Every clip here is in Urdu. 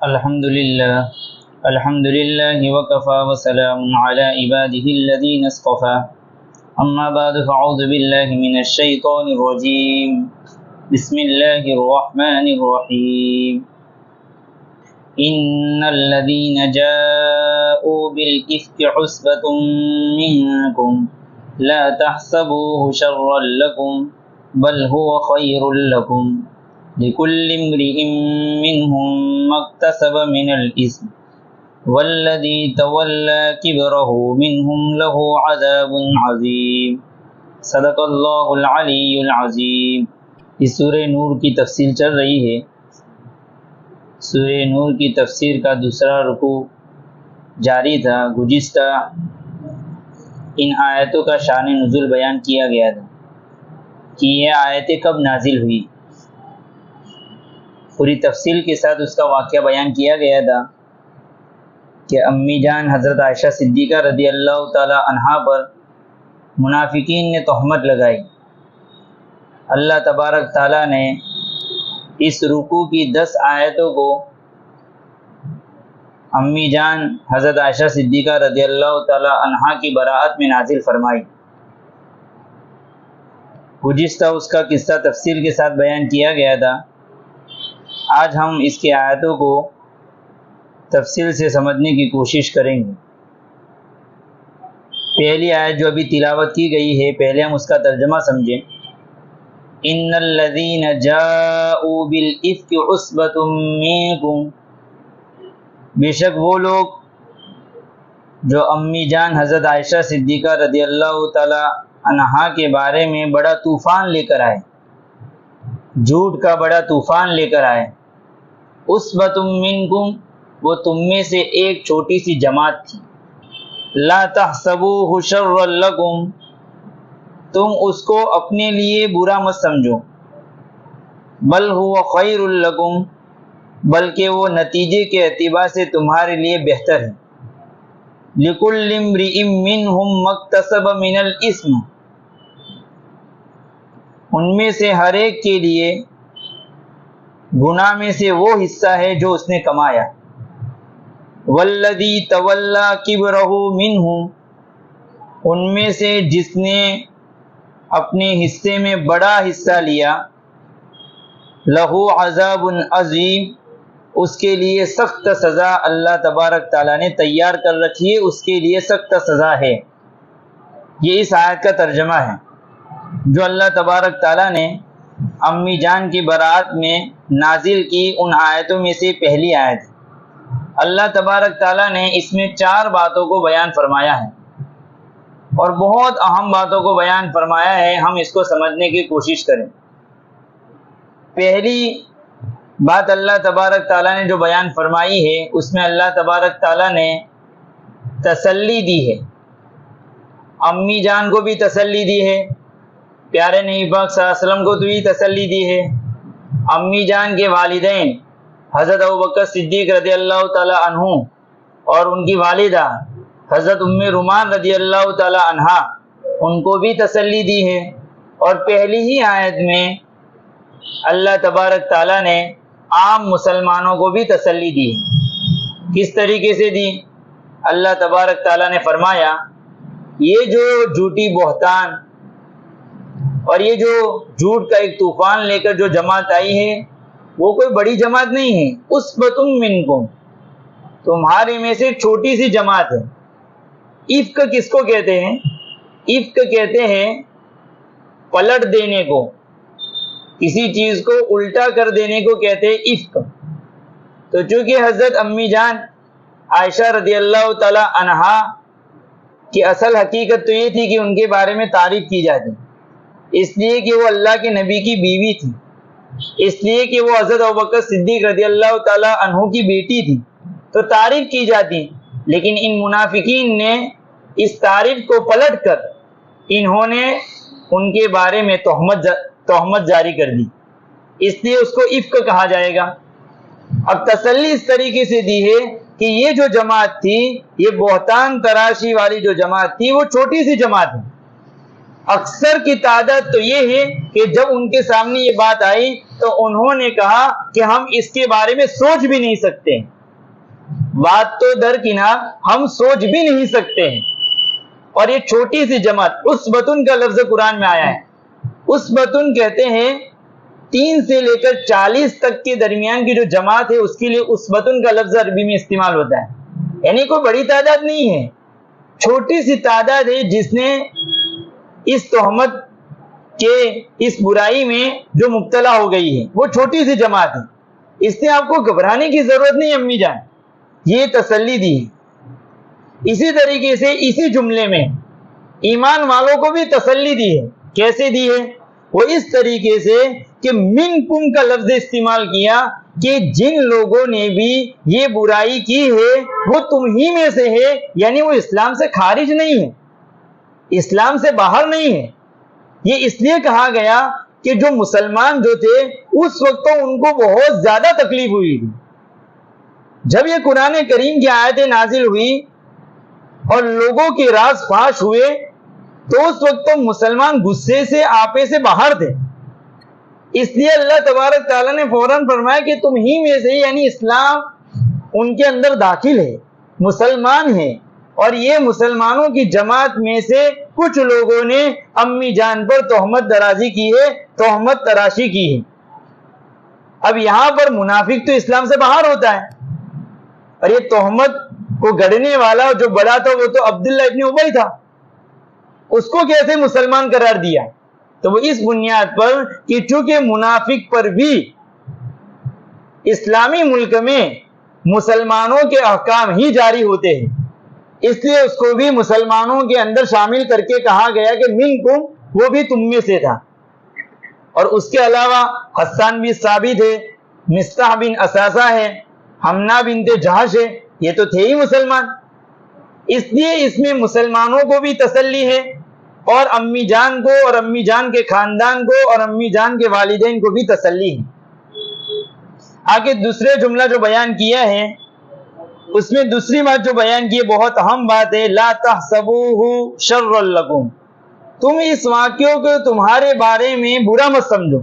الحمد لله وكفى وسلام على عباده الذين اصطفى أما بعد فأعوذ بالله من الشيطان الرجيم بسم الله الرحمن الرحيم إن الذين جاءوا بالإفك عصبة منكم لا تحسبوه شرا لكم بل هو خير لكم لكل امرئ منهم ما اكتسب من الإثم والذي تولى كبره منهم له عذاب عظيم صدق اللہ العلی العظیم۔ اس سورہ نور کی تفصیل چل رہی ہے۔ سورہ نور کی تفسیر کا دوسرا رکوع جاری تھا۔ گزشتہ ان آیتوں کا شان نزول بیان کیا گیا تھا کہ یہ آیتیں کب نازل ہوئی، پوری تفصیل کے ساتھ اس کا واقعہ بیان کیا گیا تھا کہ امی جان حضرت عائشہ صدیقہ رضی اللہ تعالی عنہا پر منافقین نے تہمت لگائی۔ اللہ تبارک تعالیٰ نے اس رکوع کی 10 آیتوں کو امی جان حضرت عائشہ صدیقہ رضی اللہ تعالی عنہا کی براءت میں نازل فرمائی۔ گزشتہ اس کا قصہ تفصیل کے ساتھ بیان کیا گیا تھا۔ آج ہم اس کی آیتوں کو تفصیل سے سمجھنے کی کوشش کریں گے۔ پہلی آیت جو ابھی تلاوت کی گئی ہے، پہلے ہم اس کا ترجمہ سمجھیں۔ ان الذین جاءوا بالافک عصبۃ منکم، بے شک وہ لوگ جو امی جان حضرت عائشہ صدیقہ رضی اللہ تعالی عنہا کے بارے میں بڑا طوفان لے کر آئے، جھوٹ کا بڑا طوفان لے کر آئے۔ عصبۃ منکم، وہ تم میں سے ایک چھوٹی سی جماعت تھی۔ لا تحسبوہ شرا لکم، تم اس کو اپنے لیے برا مت سمجھو۔ بل هو خیر لکم، بلکہ وہ نتیجے کے اعتبار سے تمہارے لیے بہتر ہے۔ لکل امرئ منہم ما اکتسب من الاثم، ان میں سے ہر ایک کے لیے گناہ میں سے وہ حصہ ہے جو اس نے کمایا۔ والذی تولی کبرہ منہم، ان میں سے جس نے اپنے حصے میں بڑا حصہ لیا، لہ عذاب عظیم، اس کے لیے سخت سزا اللہ تبارک تعالیٰ نے تیار کر رکھی ہے، اس کے لیے سخت سزا ہے۔ یہ اس آیت کا ترجمہ ہے جو اللہ تبارک تعالیٰ نے امی جان کی براءت میں نازل کی ان آیتوں میں سے پہلی آیت ہے۔ اللہ تبارک تعالیٰ نے اس میں 4 باتوں کو بیان فرمایا ہے اور بہت اہم باتوں کو بیان فرمایا ہے۔ ہم اس کو سمجھنے کی کوشش کریں۔ پہلی بات اللہ تبارک تعالیٰ نے جو بیان فرمائی ہے، اس میں اللہ تبارک تعالیٰ نے تسلی دی ہے۔ امی جان کو بھی تسلی دی ہے، پیارے نبی پاک صلی اللہ علیہ وسلم کو تو بھی تسلی دی ہے۔ امی جان کے والدین حضرت ابوبکر صدیق رضی اللہ تعالی عنہ اور ان کی والدہ حضرت ام رومان رضی اللہ تعالی عنہا، ان کو بھی تسلی دی ہے۔ اور پہلی ہی آیت میں اللہ تبارک تعالیٰ نے عام مسلمانوں کو بھی تسلی دی ہے۔ کس طریقے سے دی؟ اللہ تبارک تعالیٰ نے فرمایا، یہ جو جھوٹی بہتان اور یہ جو جھوٹ کا ایک طوفان لے کر جو جماعت آئی ہے، وہ کوئی بڑی جماعت نہیں ہے۔ عصبۃ منکم، تمہارے میں سے چھوٹی سی جماعت ہے۔ افک کس کو کہتے ہیں؟ افک کہتے ہیں پلٹ دینے کو، کسی چیز کو الٹا کر دینے کو کہتے ہیں افک۔ تو چونکہ حضرت امی جان عائشہ رضی اللہ تعالی عنہا کی اصل حقیقت تو یہ تھی کہ ان کے بارے میں تعریف کی جاتی، اس لیے کہ وہ اللہ کے نبی کی بیوی تھی، اس لیے کہ وہ حضرت ابوبکر صدیق رضی اللہ تعالی عنہ کی بیٹی تھی، تو تعریف کی جاتی۔ لیکن ان منافقین نے اس تعریف کو پلٹ کر انہوں نے ان کے بارے میں تہمت جاری کر دی، اس لیے اس کو افک کہا جائے گا۔ اب تسلی اس طریقے سے دی ہے کہ یہ جو جماعت تھی، یہ بہتان تراشی والی جو جماعت تھی، وہ چھوٹی سی جماعت ہے۔ اکثر کی تعداد تو یہ ہے کہ جب ان کے سامنے یہ بات آئی تو انہوں نے کہا کہ ہم اس کے بارے میں سوچ بھی نہیں سکتے ہیں. بات تو درکنار ہم سوچ بھی نہیں سکتے ہیں. اور یہ چھوٹی سی جماعت، اسبتن کا لفظ قرآن میں آیا ہے. اسبتن کہتے ہیں 3 سے لے کر 40 تک کے درمیان کی جو جماعت ہے اس کے لیے اسبتن کا لفظ عربی میں استعمال ہوتا ہے. یعنی کوئی بڑی تعداد نہیں ہے، چھوٹی سی تعداد ہے جس نے اس تہمت کے اس برائی میں جو مبتلا ہو گئی ہے، وہ چھوٹی سی جماعت ہے. اس نے آپ کو گھبرانے کی ضرورت نہیں امی جان، یہ تسلی دی ہے. اسی طریقے سے اسی جملے میں ایمان والوں کو بھی تسلی دی ہے. کیسے دی ہے؟ وہ اس طریقے سے کہ منکم کا لفظ استعمال کیا کہ جن لوگوں نے بھی یہ برائی کی ہے وہ تم ہی میں سے ہے. یعنی وہ اسلام سے خارج نہیں ہے، اسلام سے باہر نہیں ہے. یہ اس لیے کہا گیا کہ جو مسلمان جو تھے اس وقت تو ان کو بہت زیادہ تکلیف ہوئی تھی. جب یہ قرآن کریم کی آیتیں نازل ہوئی اور لوگوں کے راز فاش ہوئے تو اس وقت تو مسلمان غصے سے آپے سے باہر تھے. اس لیے اللہ تبارک تعالیٰ نے فوراً فرمایا کہ تم ہی میں سے، یعنی اسلام ان کے اندر داخل ہے، مسلمان ہیں. اور یہ مسلمانوں کی جماعت میں سے کچھ لوگوں نے امی جان پر تہمت درازی کی ہے، تہمت تراشی کی ہے. اب یہاں پر منافق تو اسلام سے باہر ہوتا ہے، اور یہ تہمت کو گڑنے والا جو بڑا تھا وہ تو عبداللہ ابن ابی تھا. اس کو کیسے مسلمان قرار دیا؟ تو وہ اس بنیاد پر کہ چونکہ منافق پر بھی اسلامی ملک میں مسلمانوں کے احکام ہی جاری ہوتے ہیں، اس لیے اس کو بھی مسلمانوں کے اندر شامل کر کے کہا گیا کہ منکم، وہ بھی تم میں سے تھا. اور اس کے علاوہ حسان بن ثابت ہے، مصطح بن اساسہ ہے، حمنا بنت جہش ہے، یہ تو تھے ہی مسلمان. اس لیے اس میں مسلمانوں کو بھی تسلی ہے اور امی جان کو اور امی جان کے خاندان کو اور امی جان کے والدین کو بھی تسلی ہے. آگے دوسرے جملہ جو بیان کیا ہے اس میں دوسری بات جو بیان کی ہے بہت اہم بات ہے، لا تحسبوہ شر لکم، تم اس واقعے کو تمہارے بارے میں برا مت سمجھو.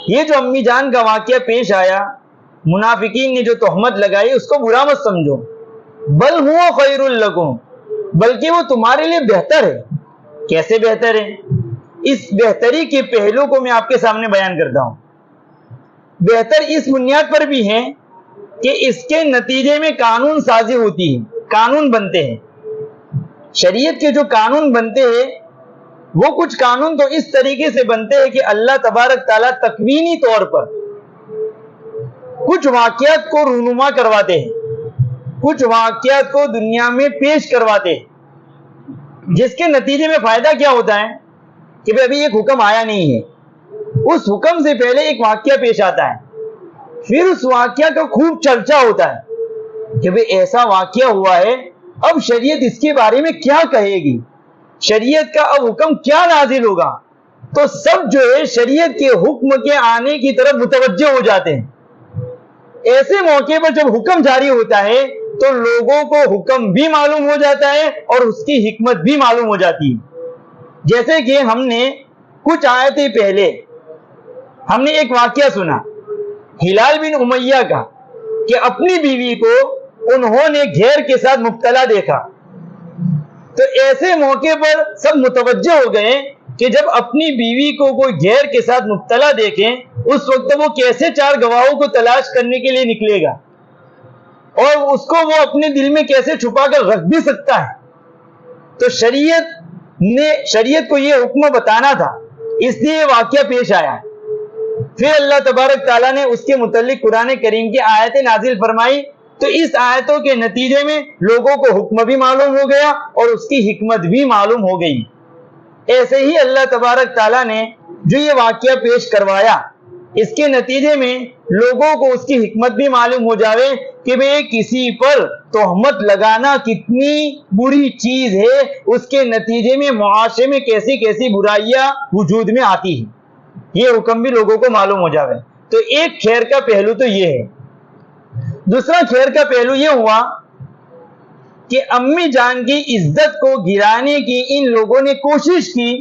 یہ جو امی جان کا واقعہ پیش آیا، منافقین نے جو تہمت لگائی، اس کو برا مت سمجھو. بل ہوا خیر لکم، بلکہ وہ تمہارے لیے بہتر ہے. کیسے بہتر ہے؟ اس بہتری کے پہلو کو میں آپ کے سامنے بیان کرتا ہوں. بہتر اس بنیاد پر بھی ہے کہ اس کے نتیجے میں قانون سازی ہوتی ہے، قانون بنتے ہیں. شریعت کے جو قانون بنتے ہیں وہ کچھ قانون تو اس طریقے سے بنتے ہیں کہ اللہ تبارک تعالیٰ تکوینی طور پر کچھ واقعات کو رونما کرواتے ہیں، کچھ واقعات کو دنیا میں پیش کرواتے ہیں، جس کے نتیجے میں فائدہ کیا ہوتا ہے کہ ابھی ایک حکم آیا نہیں ہے، اس حکم سے پہلے ایک واقعہ پیش آتا ہے، پھر اس واقعہ کا خوب چرچا ہوتا ہے کہ ایسا واقعہ ہوا ہے، اب شریعت اس کے بارے میں کیا کہے گی، شریعت کا اب حکم کیا نازل ہوگا. تو سب جو ہے شریعت کے حکم کے آنے کی طرف متوجہ ہو جاتے ہیں. ایسے موقع پر جب حکم جاری ہوتا ہے تو لوگوں کو حکم بھی معلوم ہو جاتا ہے اور اس کی حکمت بھی معلوم ہو جاتی ہے. جیسے کہ ہم نے کچھ آیتیں پہلے ہم نے ایک واقعہ سنا ہلال بن امیہ کا کہ اپنی بیوی کو انہوں نے گھیر کے ساتھ مبتلا دیکھا. تو ایسے موقع پر سب متوجہ ہو گئے کہ جب اپنی بیوی کو کوئی گھیر کے ساتھ مبتلا دیکھیں اس وقت وہ کیسے 4 گواہوں کو تلاش کرنے کے لیے نکلے گا اور اس کو وہ اپنے دل میں کیسے چھپا کر رکھ بھی سکتا ہے. تو شریعت کو یہ حکم بتانا تھا، اس لیے یہ واقعہ پیش آیا. پھر اللہ تبارک تعالیٰ نے اس کے متعلق قرآن کریم کی آیتیں نازل فرمائی، تو اس آیتوں کے نتیجے میں لوگوں کو حکم بھی معلوم ہو گیا اور اس کی حکمت بھی معلوم ہو گئی. ایسے ہی اللہ تبارک تعالیٰ نے جو یہ واقعہ پیش کروایا، اس کے نتیجے میں لوگوں کو اس کی حکمت بھی معلوم ہو جاوے کہ کسی پر تہمت لگانا کتنی بری چیز ہے، اس کے نتیجے میں معاشرے میں کیسی کیسی برائیاں وجود میں آتی ہیں، یہ حکم بھی لوگوں کو معلوم ہو جاوے. تو ایک خیر کا پہلو تو یہ ہے. دوسرا خیر کا پہلو یہ ہوا کہ امی جان کی عزت کو گرانے کی ان لوگوں نے کوشش کی،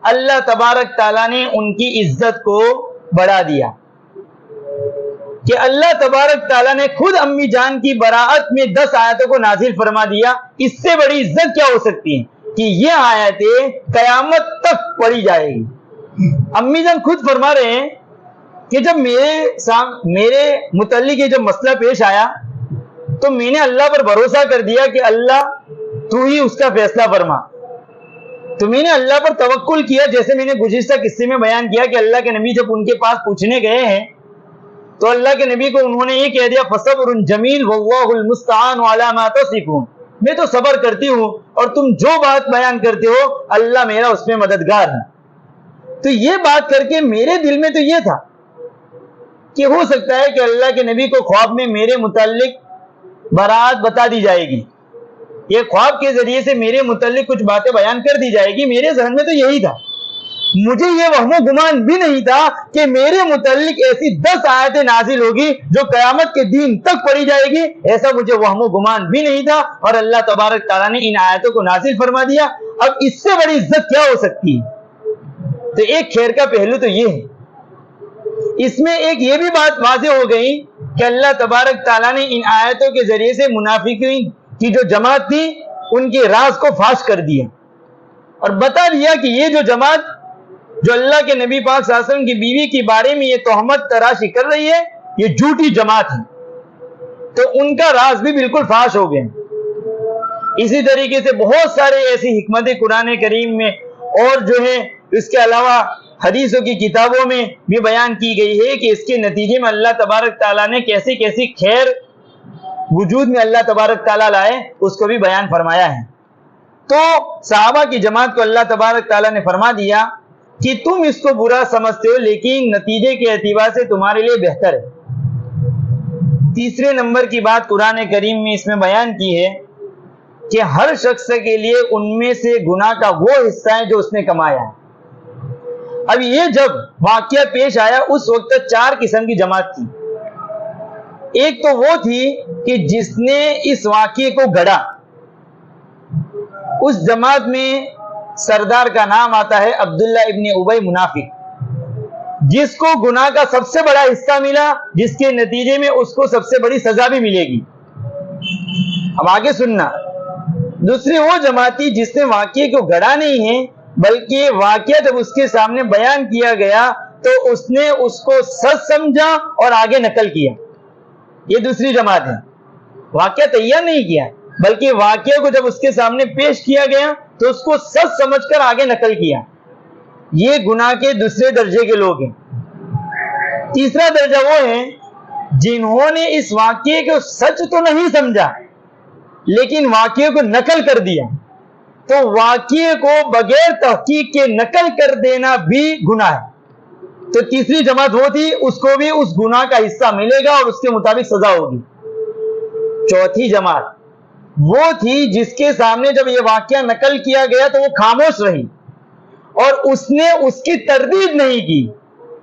اللہ تبارک تعالیٰ نے ان کی عزت کو بڑھا دیا. کہ اللہ تبارک تعالیٰ نے خود امی جان کی براعت میں 10 آیتوں کو نازل فرما دیا. اس سے بڑی عزت کیا ہو سکتی ہے کہ یہ آیتیں قیامت تک پڑھی جائے گی. امی جان خود فرما رہے ہیں کہ جب میرے متعلق یہ جب مسئلہ پیش آیا تو میں نے اللہ پر بھروسہ کر دیا کہ اللہ تو ہی اس کا فیصلہ فرما. تو میں نے اللہ پر توکل کیا, جیسے میں نے گزشتہ قصے میں بیان کیا کہ اللہ کے نبی جب ان کے پاس پوچھنے گئے ہیں تو اللہ کے نبی کو انہوں نے یہ کہہ دیا فصبر جمیل واللہ المستعان علی ما تصفون, میں تو صبر کرتی ہوں اور تم جو بات بیان کرتے ہو اللہ میرا اس میں مددگار ہے. تو یہ بات کر کے میرے دل میں تو یہ تھا کہ ہو سکتا ہے کہ اللہ کے نبی کو خواب میں میرے متعلق براعت بتا دی جائے گی, یہ خواب کے ذریعے سے میرے متعلق کچھ باتیں بیان کر دی جائے گی. میرے ذہن میں تو یہی تھا, مجھے یہ وہم و گمان بھی نہیں تھا کہ میرے متعلق ایسی 10 آیتیں نازل ہوگی جو قیامت کے دن تک پڑھی جائے گی, ایسا مجھے وہم و گمان بھی نہیں تھا. اور اللہ تبارک تعالیٰ نے ان آیتوں کو نازل فرما دیا. اب اس سے بڑی عزت کیا ہو سکتی ہے؟ تو ایک خیر کا پہلو تو یہ ہے, اس میں ایک یہ بھی بات واضح ہو گئی کہ اللہ تبارک تعالیٰ نے ان آیتوں کے ذریعے سے منافقین کی جو جماعت تھی ان کے راز کو فاش کر دیا اور بتا دیا کہ یہ جو جماعت جو اللہ کے نبی پاک صلی اللہ علیہ وسلم کی بیوی کے بارے میں یہ تہمت تراشی کر رہی ہے یہ جھوٹی جماعت ہے. تو ان کا راز بھی بالکل فاش ہو گئے. اسی طریقے سے بہت سارے ایسی حکمت قرآن کریم میں اور جو ہے اس کے علاوہ حدیثوں کی کتابوں میں بھی بیان کی گئی ہے کہ اس کے نتیجے میں اللہ تبارک تعالیٰ نے کیسی کیسی خیر وجود میں اللہ تبارک تعالیٰ لائے اس کو بھی بیان فرمایا ہے. تو صحابہ کی جماعت کو اللہ تبارک تعالیٰ نے فرما دیا کہ تم اس کو برا سمجھتے ہو لیکن نتیجے کے اعتبار سے تمہارے لیے بہتر ہے. تیسرے نمبر کی بات قرآن کریم میں اس میں بیان کی ہے کہ ہر شخص کے لیے ان میں سے گناہ کا وہ حصہ ہے جو اس نے کمایا ہے. اب یہ جب واقعہ پیش آیا اس وقت 4 قسم کی جماعت تھی. ایک تو وہ تھی کہ جس نے اس واقعے کو گھڑا, اس جماعت میں سردار کا نام آتا ہے عبداللہ ابن ابی منافق, جس کو گناہ کا سب سے بڑا حصہ ملا, جس کے نتیجے میں اس کو سب سے بڑی سزا بھی ملے گی. اب آگے سننا. دوسری وہ جماعت تھی جس نے واقعے کو گھڑا نہیں ہے بلکہ واقعہ جب اس کے سامنے بیان کیا گیا تو اس نے اس کو سچ سمجھا اور آگے نقل کیا. یہ دوسری جماعت ہے. واقعہ تیار نہیں کیا بلکہ واقعے کو جب اس کے سامنے پیش کیا گیا تو اس کو سچ سمجھ کر آگے نقل کیا. یہ گناہ کے دوسرے درجے کے لوگ ہیں. تیسرا درجہ وہ ہیں جنہوں نے اس واقعے کو سچ تو نہیں سمجھا لیکن واقعے کو نقل کر دیا. تو واقعے کو بغیر تحقیق کے نقل کر دینا بھی گناہ ہے. تو تیسری جماعت وہ تھی, اس کو بھی اس گناہ کا حصہ ملے گا اور اس کے مطابق سزا ہوگی. چوتھی جماعت وہ تھی جس کے سامنے جب یہ واقعہ نقل کیا گیا تو وہ خاموش رہی اور اس نے اس کی تردید نہیں کی,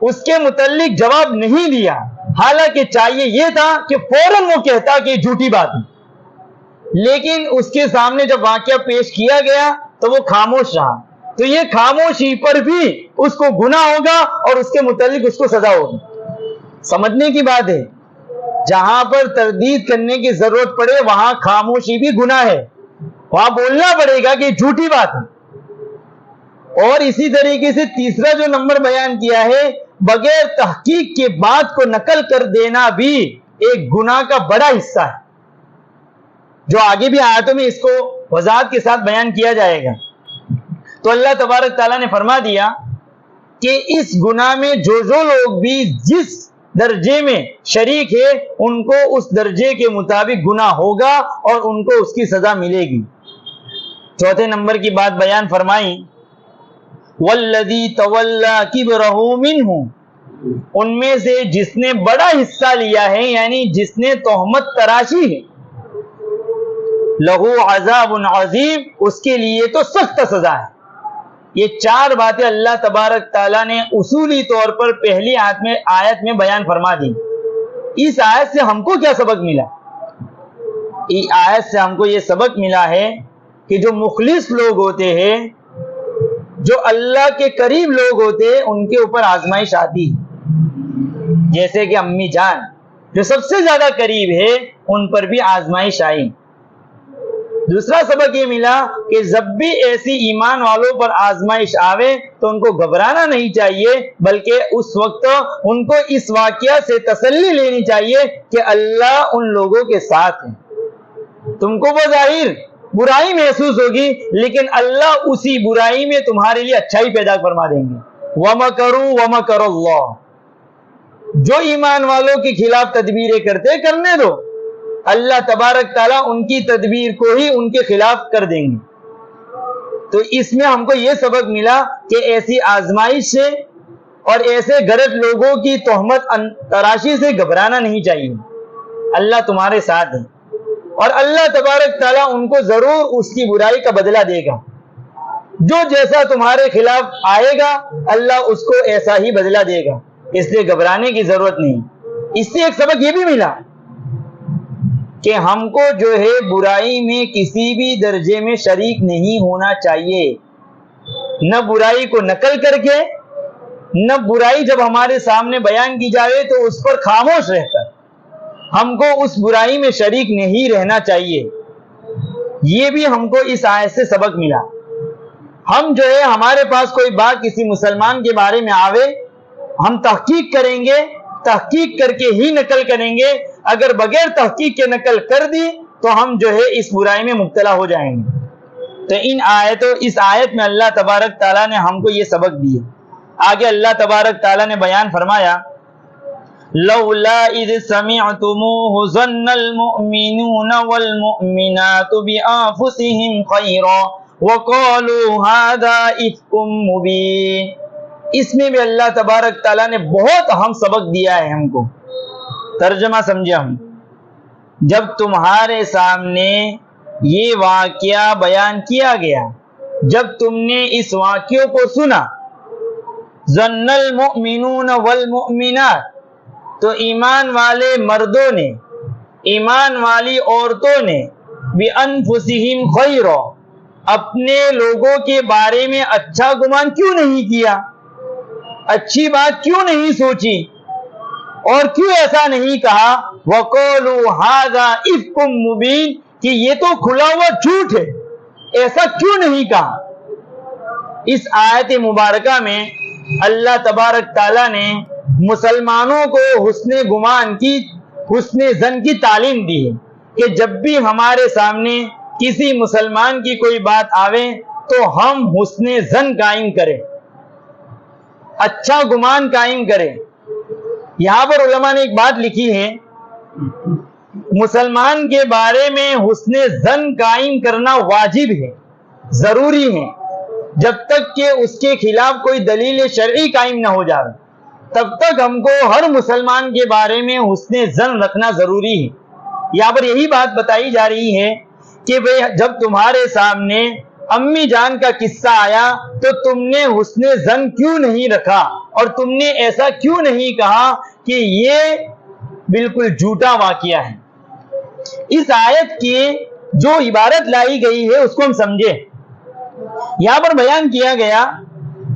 اس کے متعلق جواب نہیں دیا, حالانکہ چاہیے یہ تھا کہ فوراً وہ کہتا کہ یہ جھوٹی بات ہے. لیکن اس کے سامنے جب واقعہ پیش کیا گیا تو وہ خاموش رہا. تو یہ خاموشی پر بھی اس کو گناہ ہوگا اور اس کے متعلق اس کو سزا ہوگی. سمجھنے کی بات ہے, جہاں پر تردید کرنے کی ضرورت پڑے وہاں خاموشی بھی گناہ ہے, وہاں بولنا پڑے گا کہ یہ جھوٹی بات ہے. اور اسی طریقے سے تیسرا جو نمبر بیان کیا ہے, بغیر تحقیق کے بات کو نقل کر دینا بھی ایک گناہ کا بڑا حصہ ہے, جو آگے بھی آیتوں میں اس کو وضاحت کے ساتھ بیان کیا جائے گا. تو اللہ تبارک تعالیٰ نے فرما دیا کہ اس گناہ میں جو لوگ بھی جس درجے میں شریک ہے ان کو اس درجے کے مطابق گناہ ہوگا اور ان کو اس کی سزا ملے گی. چوتھے نمبر کی بات بیان فرمائی, والذی تولی کبرہ منہ, ان میں سے جس نے بڑا حصہ لیا ہے یعنی جس نے تہمت تراشی ہے, لہو عذاب عظیم, اس کے لیے تو سخت سزا ہے. یہ 4 باتیں اللہ تبارک تعالیٰ نے اصولی طور پر پہلی آیت میں بیان فرما دی. اس آیت سے ہم کو کیا سبق ملا؟ اس آیت سے ہم کو یہ سبق ملا ہے کہ جو مخلص لوگ ہوتے ہیں, جو اللہ کے قریب لوگ ہوتے ہیں, ان کے اوپر آزمائش آتی ہے. جیسے کہ امی جان جو سب سے زیادہ قریب ہے ان پر بھی آزمائش آئی۔ دوسرا سبق یہ ملا کہ جب بھی ایسی ایمان والوں پر آزمائش آوے تو ان کو گھبرانا نہیں چاہیے، بلکہ اس وقت ان کو اس واقعہ سے تسلی لینی چاہیے کہ اللہ ان لوگوں کے ساتھ ہے۔ تم کو بظاہر برائی محسوس ہوگی، لیکن اللہ اسی برائی میں تمہارے لیے اچھائی پیدا فرما دیں گے۔ وَمَكَرُوا وَمَكَرَ اللَّهُ، جو ایمان والوں کے خلاف تدبیریں کرتے کرنے دو، اللہ تبارک تعالیٰ ان کی تدبیر کو ہی ان کے خلاف کر دیں گے۔ تو اس میں ہم کو یہ سبق ملا کہ ایسی آزمائش سے اور ایسے غلط لوگوں کی تہمت تراشی سے گھبرانا نہیں چاہیے۔ اللہ تمہارے ساتھ ہے اور اللہ تبارک تعالیٰ ان کو ضرور اس کی برائی کا بدلہ دے گا۔ جو جیسا تمہارے خلاف آئے گا اللہ اس کو ایسا ہی بدلہ دے گا، اس لیے گھبرانے کی ضرورت نہیں۔ اس سے ایک سبق یہ بھی ملا کہ ہم کو جو ہے برائی میں کسی بھی درجے میں شریک نہیں ہونا چاہیے، نہ برائی کو نقل کر کے، نہ برائی جب ہمارے سامنے بیان کی جائے تو اس پر خاموش رہ کر ہم کو اس برائی میں شریک نہیں رہنا چاہیے۔ یہ بھی ہم کو اس آیت سے سبق ملا۔ ہم جو ہے ہمارے پاس کوئی بات کسی مسلمان کے بارے میں آوے، ہم تحقیق کریں گے، تحقیق کر کے ہی نقل کریں گے۔ اگر بغیر تحقیق کے نقل کر دی تو ہم جو ہے اس برائی میں مبتلا ہو جائیں گے۔ تو اس آیت میں اللہ تبارک تعالیٰ نے ہم کو یہ سبق دیے۔ آگے اللہ تبارک تعالیٰ نے بیان فرمایا، لولا اذ سمعتموه ظن المؤمنون والمؤمنات بانفسهم خيرا وقالوا هذا افك مبين۔ اس میں بھی اللہ تبارک تعالیٰ نے بہت اہم سبق دیا ہے ہم کو۔ ترجمہ سمجھے ہم، جب تمہارے سامنے یہ واقعہ بیان کیا گیا، جب تم نے اس واقعے کو سنا، ظن المؤمنون والمؤمنات، تو ایمان والے مردوں نے، ایمان والی عورتوں نے، بِأَنفُسِهِمْ خَيْرًا، اپنے لوگوں کے بارے میں اچھا گمان کیوں نہیں کیا، اچھی بات کیوں نہیں سوچی، اور کیوں ایسا نہیں کہا وَقَالُوا هَذَا إِفْكٌ مُبِينٌ، کہ یہ تو کھلا ہوا جھوٹ ہے، ایسا کیوں نہیں کہا۔ اس آیت مبارکہ میں اللہ تبارک تعالیٰ نے مسلمانوں کو حسن گمان کی، حسن ظن کی تعلیم دی ہے کہ جب بھی ہمارے سامنے کسی مسلمان کی کوئی بات آوے تو ہم حسن ظن قائم کریں، اچھا گمان قائم کریں۔ یہاں پر علماء نے ایک بات لکھی ہے، مسلمان کے بارے میں حسن ظن قائم کرنا واجب ہے، ضروری ہے، جب تک کہ اس کے خلاف کوئی دلیل شرعی قائم نہ ہو جائے تب تک ہم کو ہر مسلمان کے بارے میں حسن ظن رکھنا ضروری ہے۔ یہاں پر یہی بات بتائی جا رہی ہے کہ جب تمہارے سامنے امی جان کا قصہ آیا تو تم نے حسن ظن کیوں نہیں رکھا، اور تم نے ایسا کیوں نہیں کہا کہ یہ بالکل جھوٹا واقعہ ہے۔ اس آیت کی جو عبارت لائی گئی ہے اس کو ہم سمجھے۔ یہاں پر بیان کیا گیا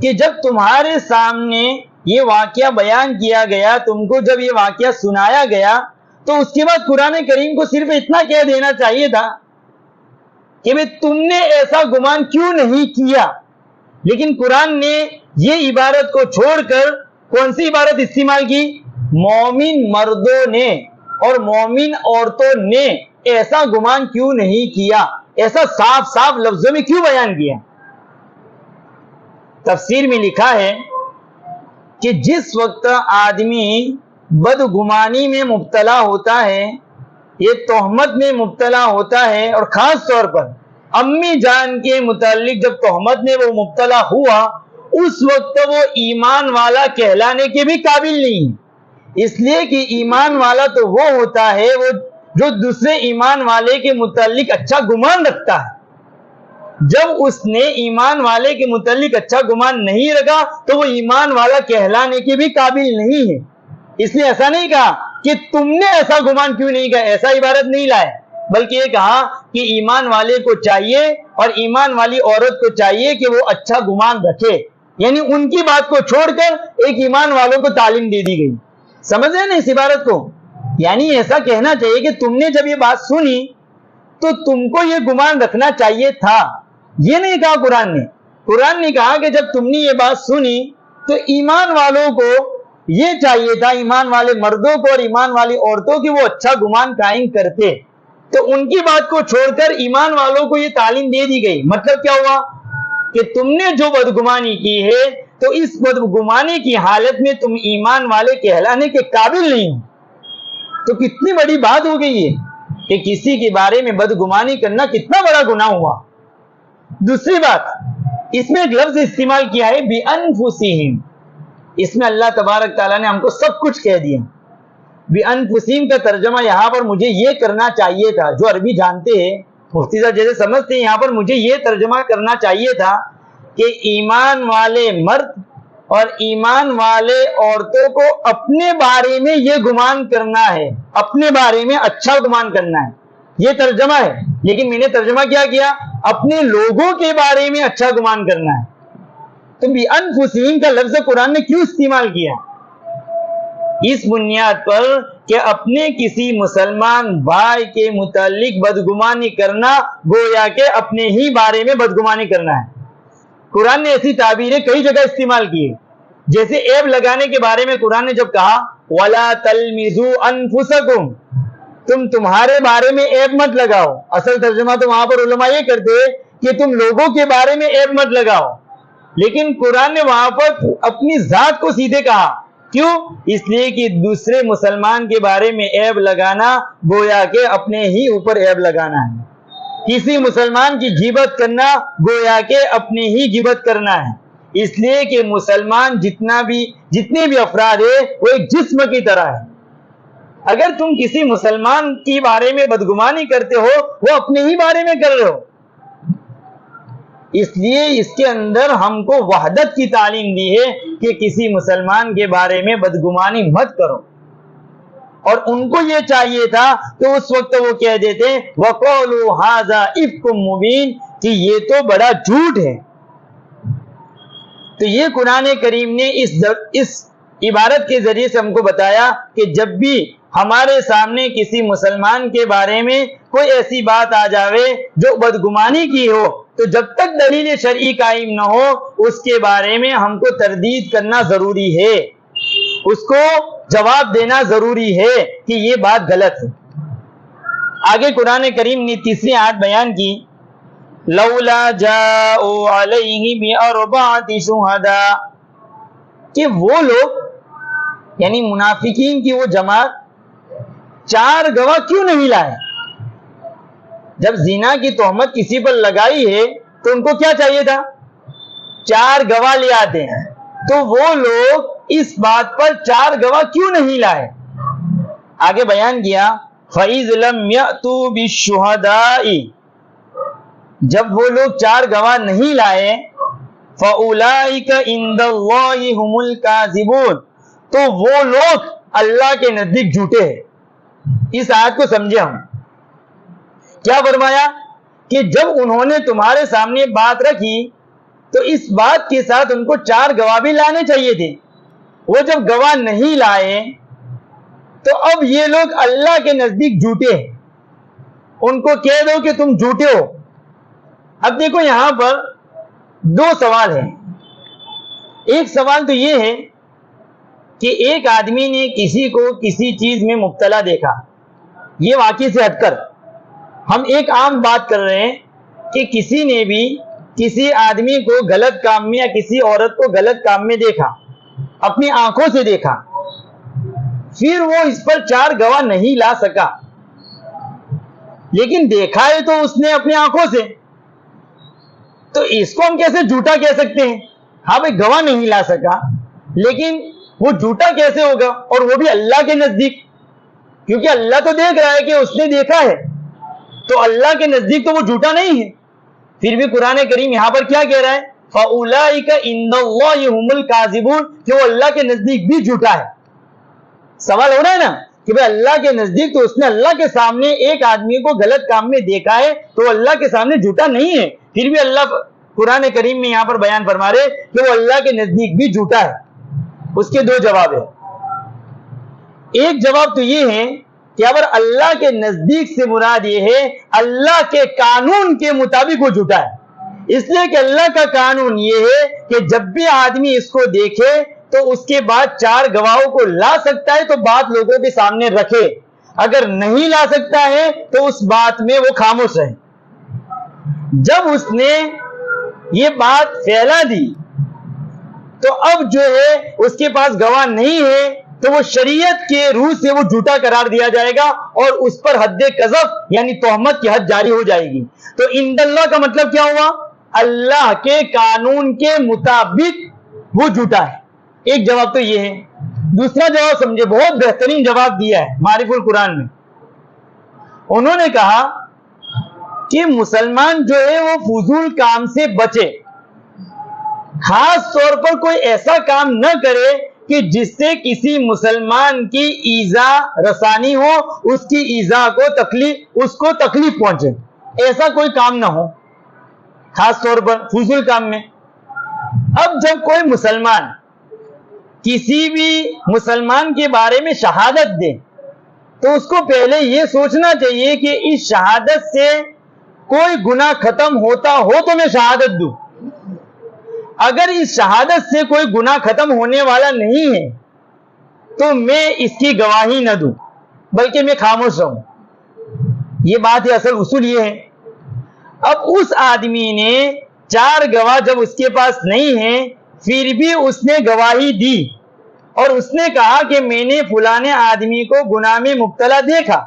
کہ جب تمہارے سامنے یہ واقعہ بیان کیا گیا، تم کو جب یہ واقعہ سنایا گیا تو اس کے بعد قرآن کریم کو صرف اتنا کہہ دینا چاہیے تھا کہ بھئی تم نے ایسا گمان کیوں نہیں کیا، لیکن قرآن نے یہ عبارت کو چھوڑ کر کون سی عبارت استعمال کی؟ مومن مردوں نے اور مومن عورتوں نے ایسا گمان کیوں نہیں کیا، ایسا صاف صاف لفظوں میں کیوں بیان کیا؟ تفسیر میں لکھا ہے کہ جس وقت آدمی بدگمانی میں مبتلا ہوتا ہے، یہ تہمت میں مبتلا ہوتا ہے، اور خاص طور پر امی جان کے متعلق جب تہمت میں وہ مبتلا ہوا، اس وقت وہ ایمان والا کہلانے کے بھی قابل نہیں ہے۔ اس لیے کہ ایمان والا تو وہ ہوتا ہے وہ جو دوسرے ایمان والے کے متعلق اچھا گمان رکھتا ہے۔ جب اس نے ایمان والے کے متعلق اچھا گمان نہیں رکھا تو وہ ایمان والا کہلانے کے بھی قابل نہیں ہے۔ اس لیے ایسا نہیں کہا کہ تم نے ایسا گمان کیوں نہیں کہا، ایسا عبارت نہیں لائے، بلکہ یہ کہا کہ ایمان والے کو چاہیے اور ایمان والی عورت کو چاہیے کہ وہ اچھا گمان رکھے، یعنی ان کی بات کو چھوڑ کر ایک ایمان والوں کو تعلیم دے دی گئی۔ سمجھ رہے نا اس عبارت کو؟ یعنی ایسا کہنا چاہیے کہ تم نے جب یہ بات سنی تو تم کو یہ گمان رکھنا چاہیے تھا. یہ نہیں کہا قرآن نے. قرآن نے کہا کہ جب تم نے یہ بات سنی تو ایمان والوں کو یہ چاہیے تھا, ایمان والے مردوں کو اور ایمان والی عورتوں کی وہ اچھا گمان قائم کرتے. تو ان کی بات کو چھوڑ کر ایمان والوں کو یہ تعلیم دے دی گئی. مطلب کیا ہوا کہ تم نے جو بدگمانی کی ہے تو اس بدگمانی کی حالت میں تم ایمان والے کہلانے کے قابل نہیں ہو. تو کتنی بڑی بات ہو گئی ہے کہ کسی کے بارے میں بدگمانی کرنا کتنا بڑا گناہ ہوا. دوسری بات, اس میں ایک لفظ استعمال کیا ہے بِأَنفُسِهِمْ. اس میں اللہ تبارک تعالیٰ نے ہم کو سب کچھ کہہ دیا. بِأَنفُسِهِمْ کا ترجمہ یہاں پر مجھے یہ کرنا چاہیے تھا. جو عربی جانتے ہیں, مفتی صاحب جیسے سمجھتے ہیں, یہاں پر مجھے یہ ترجمہ کرنا چاہیے تھا کہ ایمان والے مرد اور ایمان والے عورتوں کو اپنے بارے میں یہ گمان کرنا ہے, اپنے بارے میں اچھا گمان کرنا ہے. یہ ترجمہ ہے. لیکن میں نے ترجمہ کیا کیا, اپنے لوگوں کے بارے میں اچھا گمان کرنا ہے. تو بِأَنفُسِهِمْ کا لفظ قرآن نے کیوں استعمال کیا؟ اس بنیاد پر کہ اپنے کسی مسلمان بھائی کے متعلق بدگمانی کرنا گویا کہ اپنے ہی بارے میں بدگمانی کرنا ہے. قرآن نے ایسی تعبیریں کئی جگہ استعمال کی. جیسے عیب لگانے کے بارے میں قرآن نے جب کہا وَلَا تَلْمِزُوا أَنفُسَكُمْ, تم تمہارے بارے میں عیب مت لگاؤ. اصل ترجمہ تو وہاں پر علماء یہ کرتے کہ تم لوگوں کے بارے میں عیب مت لگاؤ. لیکن قرآن نے وہاں پر اپنی ذات کو سیدھے کہا. کیوں؟ اس لیے کہ دوسرے مسلمان کے بارے میں عیب لگانا گویا کہ اپنے ہی اوپر عیب لگانا ہے. کسی مسلمان کی غیبت کرنا گویا کہ اپنے ہی غیبت کرنا ہے. اس لیے کہ مسلمان جتنے بھی افراد ہیں وہ ایک جسم کی طرح ہے. اگر تم کسی مسلمان کے بارے میں بدگمانی کرتے ہو وہ اپنے ہی بارے میں کر رہے ہو. اس لیے اس کے اندر ہم کو وحدت کی تعلیم دی ہے کہ کسی مسلمان کے بارے میں بدگمانی مت کرو. اور ان کو یہ چاہیے تھا کہ اس وقت وہ کہہ دیتے وَقَالُوا هَذَا إِفْكٌ مُبِينٌ, کہ یہ تو بڑا جھوٹ ہے. تو یہ قرآن کریم نے اس عبارت کے ذریعے سے ہم کو بتایا کہ جب بھی ہمارے سامنے کسی مسلمان کے بارے میں کوئی ایسی بات آ جاوے جو بدگمانی کی ہو, تو جب تک دلیل شرعی قائم نہ ہو اس کے بارے میں ہم کو تردید کرنا ضروری ہے, اس کو جواب دینا ضروری ہے کہ یہ بات غلط ہے. آگے قرآن کریم نے تیسری آیت بیان کی لولا جاءوا علیہ باربعۃ شہداء, کہ وہ لوگ یعنی منافقین کی وہ جماعت 4 گواہ کیوں نہیں لائے. جب زنا کی تہمت کسی پر لگائی ہے تو ان کو کیا چاہیے تھا, 4 گواہ لے آتے ہیں. تو وہ لوگ اس بات پر 4 گواہ کیوں نہیں لائے؟ آگے بیان کیا فَإِذْ لَمْ يَأْتُوا بِالشُّهَدَاءِ, جب وہ لوگ 4 گواہ نہیں لائے فَأُولَئِكَ عِندَ اللَّهِ هُمُ الْكَاذِبُونَ, تو وہ لوگ اللہ کے نزدیک جھوٹے ہیں. اس آیت کو سمجھے ہم. کیا فرمایا کہ جب انہوں نے تمہارے سامنے بات رکھی تو اس بات کے ساتھ ان کو 4 گواہ بھی لانے چاہیے تھے. وہ جب گواہ نہیں لائے تو اب یہ لوگ اللہ کے نزدیک جھوٹے ہیں. ان کو کہہ دو کہ تم جھوٹے ہو. اب دیکھو یہاں پر 2 سوال ہیں. ایک سوال تو یہ ہے کہ ایک آدمی نے کسی کو کسی چیز میں مبتلا دیکھا, یہ واقعے سے ہٹ کر ہم ایک عام بات کر رہے ہیں کہ کسی نے بھی کسی آدمی کو غلط کام میں یا کسی عورت کو غلط کام میں دیکھا, اپنی آنکھوں سے دیکھا, پھر وہ اس پر 4 گواہ نہیں لا سکا. لیکن دیکھا ہے تو اس نے اپنی آنکھوں سے, تو اس کو ہم کیسے جھوٹا کہہ سکتے ہیں؟ ہاں بھائی گواہ نہیں لا سکا, لیکن وہ جھوٹا کیسے ہوگا, اور وہ بھی اللہ کے نزدیک, کیونکہ اللہ تو دیکھ رہا ہے کہ اس نے دیکھا ہے, تو اللہ کے نزدیک تو وہ جھوٹا نہیں ہے. پھر بھی قرآن کریم یہاں پر کیا کہہ رہا ہے فَأُولَئِكَ عِندَ اللَّهِ هُمُ الْكَاذِبُونَ, کہ وہ اللہ کے نزدیک بھی جھوٹا ہے. سوال ہو رہا ہے نا کہ بھئی اللہ کے نزدیک, تو اس نے اللہ کے سامنے ایک آدمی کو غلط کام میں دیکھا ہے تو اللہ کے سامنے جھوٹا نہیں ہے. پھر بھی اللہ قرآن کریم میں یہاں پر بیان فرما رہے کہ وہ اللہ کے نزدیک بھی جھوٹا ہے. اس کے 2 جواب ہیں. ایک جواب تو یہ ہے کہ اگر اللہ کے نزدیک سے مراد یہ ہے اللہ کے قانون کے مطابق وہ جھوٹا ہے، اس لیے کہ اللہ کا قانون یہ ہے کہ جب بھی آدمی اس کو دیکھے تو اس کے بعد 4 گواہوں کو لا سکتا ہے تو بات لوگوں کے سامنے رکھے، اگر نہیں لا سکتا ہے تو اس بات میں وہ خاموش رہے۔ جب اس نے یہ بات پھیلا دی تو اب جو ہے اس کے پاس گواہ نہیں ہے تو وہ شریعت کے روح سے وہ جھوٹا قرار دیا جائے گا اور اس پر حد قذف یعنی تہمت کی حد جاری ہو جائے گی۔ تو عند اللہ کا مطلب کیا ہوا؟ اللہ کے قانون کے مطابق وہ جھوٹا ہے۔ ایک جواب تو یہ ہے۔ دوسرا جواب سمجھے، بہت بہترین جواب دیا ہے معارف القرآن میں۔ انہوں نے کہا کہ مسلمان جو ہے وہ فضول کام سے بچے، خاص طور پر کوئی ایسا کام نہ کرے کہ جس سے کسی مسلمان کی ایذا رسانی ہو، اس کی ایذا کو تکلیف پہنچے، ایسا کوئی کام نہ ہو، خاص طور پر فضول کام میں۔ اب جب کوئی مسلمان کسی بھی مسلمان کے بارے میں شہادت دے تو اس کو پہلے یہ سوچنا چاہیے کہ اس شہادت سے کوئی گناہ ختم ہوتا ہو تو میں شہادت دوں، اگر اس شہادت سے کوئی گناہ ختم ہونے والا نہیں ہے تو میں اس کی گواہی نہ دوں بلکہ میں خاموش رہوں۔ یہ بات ہے، اصل اصول یہ ہے۔ اب اس آدمی نے 4 گواہ جب اس کے پاس نہیں ہے پھر بھی اس نے گواہی دی اور اس نے کہا کہ میں نے فلانے آدمی کو گناہ میں مبتلا دیکھا،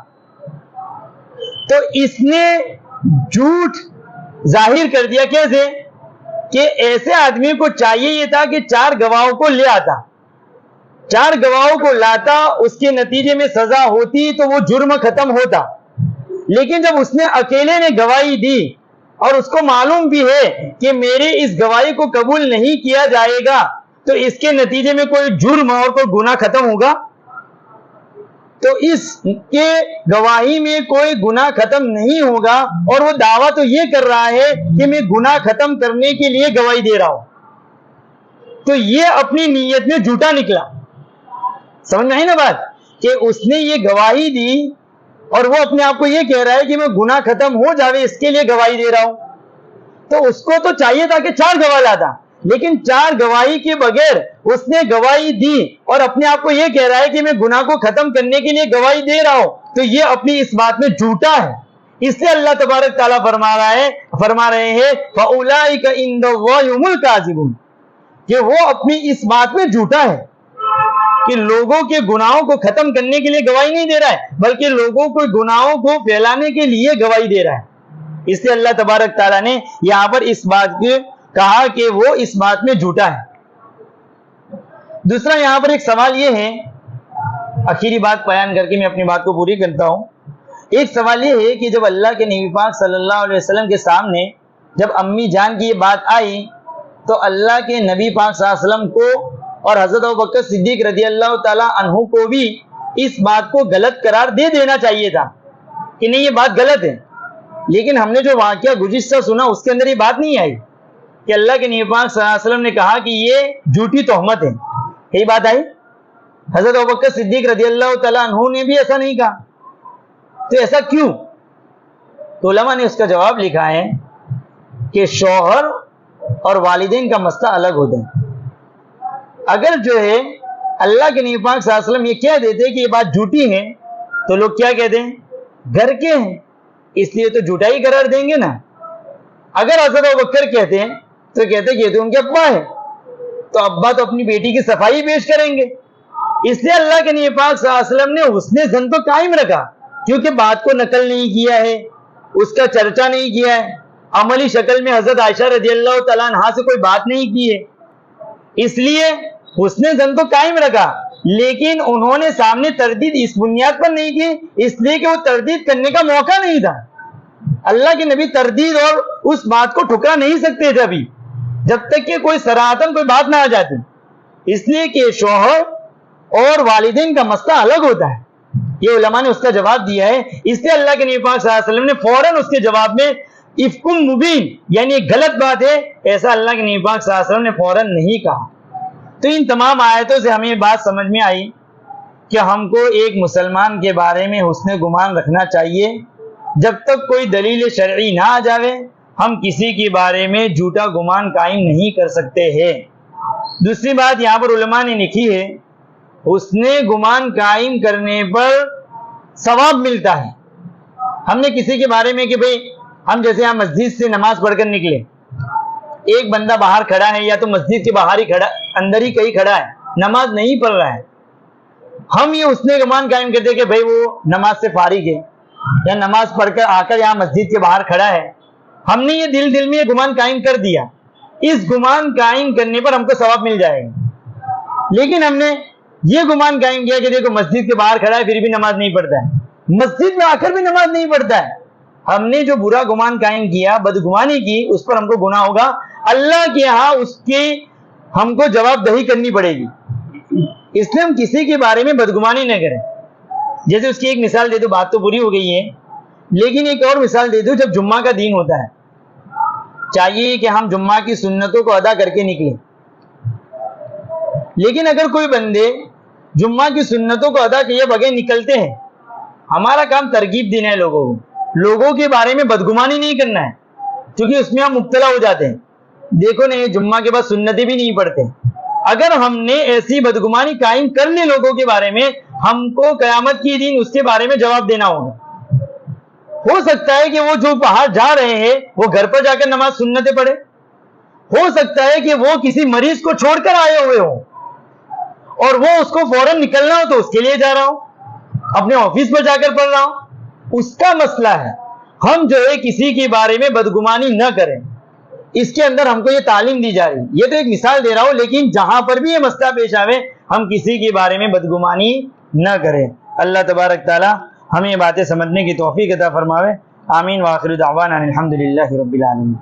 تو اس نے جھوٹ ظاہر کر دیا۔ کیسے؟ کہ ایسے آدمی کو چاہیے یہ تھا کہ 4 گواہوں کو لے آتا، 4 گواہوں کو لاتا، اس کے نتیجے میں سزا ہوتی تو وہ جرم ختم ہوتا، لیکن جب اس نے اکیلے نے گواہی دی اور اس کو معلوم بھی ہے کہ میرے اس گواہی کو قبول نہیں کیا جائے گا تو اس کے نتیجے میں کوئی جرم اور کوئی گناہ ختم ہوگا، تو اس کے گواہی میں کوئی گناہ ختم نہیں ہوگا، اور وہ دعویٰ تو یہ کر رہا ہے کہ میں گناہ ختم کرنے کے لیے گواہی دے رہا ہوں، تو یہ اپنی نیت میں جھوٹا نکلا۔ سمجھ میں آئی نا بات؟ کہ اس نے یہ گواہی دی اور وہ اپنے آپ کو یہ کہہ رہا ہے کہ میں گناہ ختم ہو جاوے اس کے لیے گواہی دے رہا ہوں، تو اس کو تو چاہیے تھا کہ 4 گواہ لاتا، لیکن 4 گواہی کے بغیر اس نے گواہی دی اور اپنے آپ کو یہ کہہ رہا ہے کہ میں گناہ کو ختم کرنے کے لیے گواہی دے رہا ہوں، تو یہ اپنی اس بات میں جھوٹا ہے۔ اس سے اللہ تبارک تعالیٰ فرما رہے ہیں فَأُولَٰئِكَ عِندَ اللَّهِ هُمُ الْكَاذِبُونَ، کہ وہ اپنی اس بات میں جھوٹا ہے کہ لوگوں کے گناہوں کو ختم کرنے کے لیے گواہی نہیں دے رہا ہے بلکہ لوگوں کو گناہوں کو پھیلانے کے لیے گواہی دے رہا ہے۔ اس سے اللہ تبارک تعالیٰ نے یہاں پر اس بات کو کہا کہ وہ اس بات میں جھوٹا ہے۔ دوسرا یہاں پر ایک سوال یہ ہے، آخری بات بیان کر کے میں اپنی بات کو پوری کرتا ہوں۔ ایک سوال یہ ہے کہ جب اللہ کے نبی پاک صلی اللہ علیہ وسلم کے سامنے جب امی جان کی یہ بات آئی تو اللہ کے نبی پاک صلی اللہ علیہ وسلم کو اور حضرت ابوبکر صدیق رضی اللہ تعالیٰ عنہ کو بھی اس بات کو غلط قرار دے دینا چاہیے تھا کہ نہیں یہ بات غلط ہے، لیکن ہم نے جو واقعہ گزشتہ سنا اس کے اندر یہ بات نہیں آئی کہ اللہ کے نبی پاک صلی اللہ علیہ وسلم نے کہا کہ یہ جھوٹی تہمت ہے، یہی بات آئی۔ حضرت ابوبکر صدیق رضی اللہ تعالیٰ عنہ نے بھی ایسا نہیں کہا، تو ایسا کیوں؟ تو علماء نے اس کا جواب لکھا ہے کہ شوہر اور والدین کا مسئلہ الگ ہوتا ہے۔ اگر جو ہے اللہ کے نبی پاک صلی اللہ علیہ وسلم یہ کہہ دیتے کہ یہ بات جھوٹی ہے تو لوگ کیا کہتے ہیں؟ گھر کے ہیں اس لیے تو جھوٹا ہی قرار دیں گے نا۔ اگر حضرت ابوبکر کہتے ہیں تو کہتے کہ یہ تو ان کے ابا ہے، تو ابا تو اپنی بیٹی کی صفائی پیش کریں گے، اس لیے اللہ کے نبی پاک صلی اللہ علیہ وسلم نے حسن ظن تو قائم رکھا، کیونکہ بات کو نقل نہیں کیا ہے، اس کا چرچا نہیں کیا ہے، عملی شکل میں حضرت عائشہ رضی اللہ تعالیٰ عنہا سے کوئی بات نہیں کی ہے، اس لیے حسن ظن تو قائم رکھا، لیکن انہوں نے سامنے تردید اس بنیاد پر نہیں کی اس لیے کہ وہ تردید کرنے کا موقع نہیں تھا۔ اللہ کے نبی تردید اور اس بات کو ٹھکرا نہیں سکتے تھے ابھی جب تک کہ کوئی صراحتاً کوئی بات نہ آ جاتی، اس لیے کہ شوہر اور والدین کا مسئلہ الگ ہوتا ہے۔ یہ علماء نے اس کا جواب دیا ہے، اس لیے اللہ کے نبی پاک صلی اللہ علیہ وسلم نے فوراً اس کے جواب میں افکم مبین یعنی ایک غلط بات ہے ایسا اللہ کے نبی پاک صلی اللہ علیہ وسلم نے فوراً نہیں کہا۔ تو ان تمام آیتوں سے ہمیں بات سمجھ میں آئی کہ ہم کو ایک مسلمان کے بارے میں حسن گمان رکھنا چاہیے. جب تک کوئی دلیل شرعی نہ آ جاوے ہم کسی کے بارے میں جھوٹا گمان قائم نہیں کر سکتے ہیں. دوسری بات یہاں پر علماء نے لکھی ہے حسن گمان قائم کرنے پر ثواب ملتا ہے. ہم نے کسی کے بارے میں کہ بھئی ہم جیسے یہاں مسجد سے نماز پڑھ کر نکلے, ایک بندہ باہر کھڑا ہے یا تو مسجد کے باہر ہی کھڑا, اندر ہی کہیں کھڑا ہے, نماز نہیں پڑھ رہا ہے, ہم یہ حسن گمان قائم کرتے کہ بھئی وہ نماز سے فارغ ہے یا نماز پڑھ کر آ کر یہاں مسجد کے باہر کھڑا ہے. ہم نے یہ دل میں یہ گمان قائم کر دیا, اس گمان قائم کرنے پر ہم کو ثواب مل جائے گا. لیکن ہم نے یہ گمان قائم کیا کہ دیکھو مسجد کے باہر کھڑا ہے پھر بھی نماز نہیں پڑھتا ہے, مسجد میں آ کر بھی نماز نہیں پڑھتا ہے. ہم نے جو برا گمان قائم کیا, بدگمانی کی, اس پر ہم کو گناہ ہوگا. اللہ کے ہاں اس کی ہم کو جواب دہی کرنی پڑے گی. اس لیے ہم کسی کے بارے میں بدگمانی نہ کریں. جیسے اس کی ایک مثال دے دو, بات تو پوری ہو گئی ہے, لیکن ایک اور مثال دے دو. جب جمعہ کا دن ہوتا ہے چاہیے کہ ہم جمعہ کی سنتوں کو ادا کر کے نکلیں, لیکن اگر کوئی بندے جمعہ کی سنتوں کو ادا کیے بغیر نکلتے ہیں, ہمارا کام ترغیب دینا ہے لوگوں کو, لوگوں کے بارے میں بدگمانی نہیں کرنا ہے, کیونکہ اس میں ہم مبتلا ہو جاتے ہیں. دیکھو نہیں جمعہ کے بعد سنتیں بھی نہیں پڑھتے. اگر ہم نے ایسی بدگمانی قائم کر لی لوگوں کے بارے میں, ہم کو قیامت کی دن اس کے بارے میں جواب دینا ہوگا. ہو سکتا ہے کہ وہ جو باہر جا رہے ہیں وہ گھر پر جا کر نماز سنتیں پڑھے, ہو سکتا ہے کہ وہ کسی مریض کو چھوڑ کر آئے ہوئے ہوں اور وہ اس کو فوراً نکلنا ہو تو اس کے لیے جا رہا ہوں, اپنے آفس پر جا کر پڑھ رہا ہوں. اس کا مسئلہ ہے. ہم جو ہے کسی کے بارے میں بدگمانی نہ کریں, اس کے اندر ہم کو یہ تعلیم دی جا رہی. یہ تو ایک مثال دے رہا ہوں, لیکن جہاں پر بھی یہ مسئلہ پیش آوے ہم کسی کے بارے میں بدگمانی نہ کریں. اللہ تبارک تعالی ہمیں یہ باتیں سمجھنے کی توفیق عطا فرماوے. آمین. وآخر دعوانا الحمدللہ رب العالمین.